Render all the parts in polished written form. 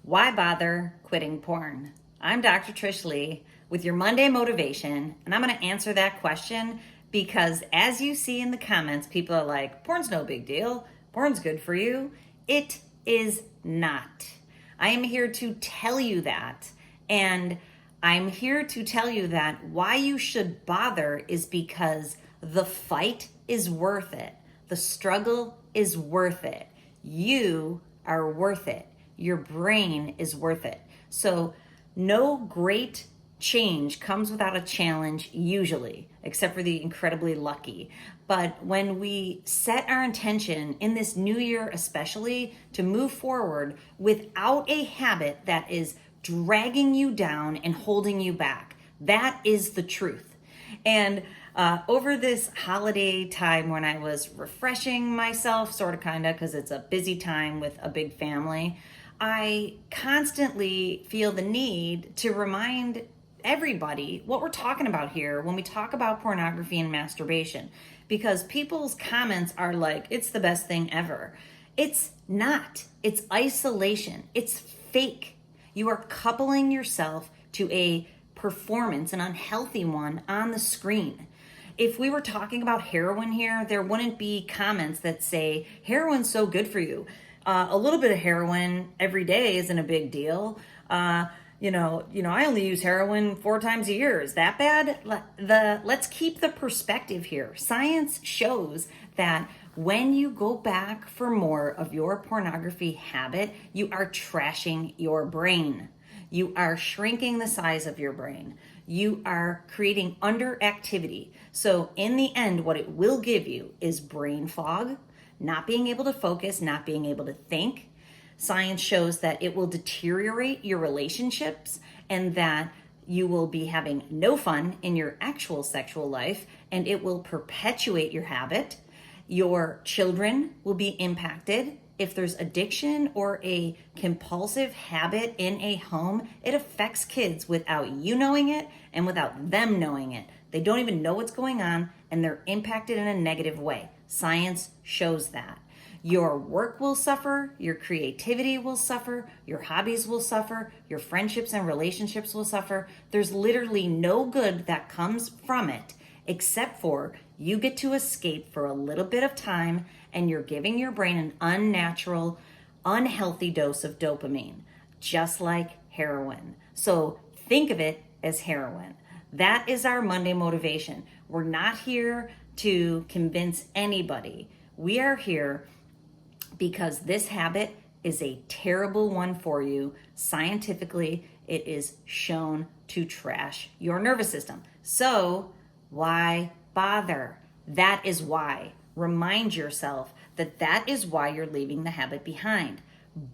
Why bother quitting porn? I'm Dr. Trish Leigh with your Monday motivation, and I'm going to answer that question because as you see in the comments, people are like, porn's no big deal. Porn's good for you. It is not. I am here to tell you that, and I'm here to tell you that why you should bother is because the fight is worth it. The struggle is worth it. You are worth it. Your brain is worth it. So no great change comes without a challenge usually, except for the incredibly lucky. But when we set our intention in this new year especially to move forward without a habit that is dragging you down and holding you back, that is the truth. And over this holiday time when I was refreshing myself, sort of kind of, because it's a busy time with a big family, I constantly feel the need to remind everybody what we're talking about here when we talk about pornography and masturbation, because people's comments are like, it's the best thing ever. It's not. It's isolation. It's fake. You are coupling yourself to a performance, an unhealthy one, on the screen. If we were talking about heroin here, there wouldn't be comments that say, heroin's so good for you. A little bit of heroin every day isn't a big deal. I only use heroin 4 times a year. Is that bad? Let's keep the perspective here. Science shows that when you go back for more of your pornography habit, you are trashing your brain. You are shrinking the size of your brain. You are creating underactivity. So in the end, what it will give you is brain fog, not being able to focus, not being able to think. Science shows that it will deteriorate your relationships and that you will be having no fun in your actual sexual life, and it will perpetuate your habit. Your children will be impacted. If there's addiction or a compulsive habit in a home, it affects kids without you knowing it and without them knowing it. They don't even know what's going on, and they're impacted in a negative way. Science shows that. Your work will suffer, your creativity will suffer, your hobbies will suffer, your friendships and relationships will suffer. There's literally no good that comes from it except for you get to escape for a little bit of time, and you're giving your brain an unnatural, unhealthy dose of dopamine, just like heroin. So think of it as heroin. That is our Monday motivation. We're not here to convince anybody. We are here because this habit is a terrible one for you. Scientifically, it is shown to trash your nervous system. So why bother? That is why. Remind yourself that that is why you're leaving the habit behind.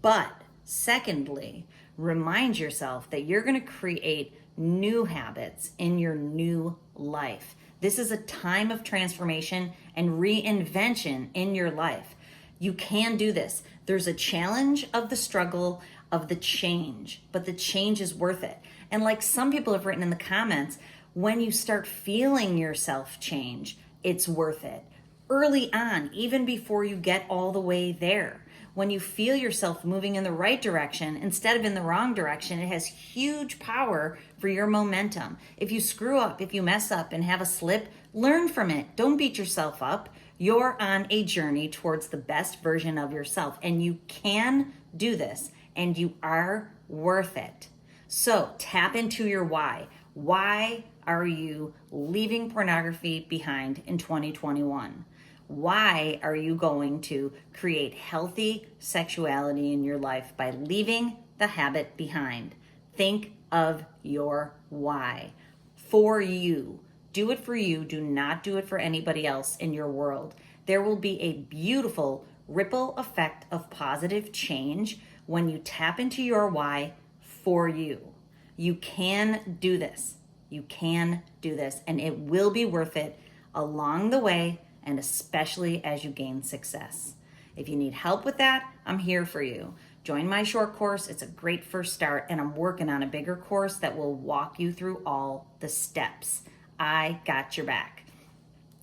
But secondly, remind yourself that you're going to create new habits in your new life. This is a time of transformation and reinvention in your life. You can do this. There's a challenge of the struggle of the change, but the change is worth it. And like some people have written in the comments, when you start feeling yourself change, it's worth it. Early on, even before you get all the way there, when you feel yourself moving in the right direction instead of in the wrong direction, it has huge power for your momentum. If you screw up, if you mess up and have a slip, learn from it. Don't beat yourself up. You're on a journey towards the best version of yourself, and you can do this, and you are worth it. So tap into your why. Why are you leaving pornography behind in 2021? Why are you going to create healthy sexuality in your life by leaving the habit behind? Think of your why. For you. Do it for you. Do not do it for anybody else in your world. There will be a beautiful ripple effect of positive change when you tap into your why for you. You can do this. You can do this, and it will be worth it along the way, and especially as you gain success. If you need help with that, I'm here for you. Join my short course. It's a great first start, and I'm working on a bigger course that will walk you through all the steps. I got your back.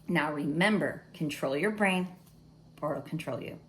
Now remember, control your brain or it'll control you.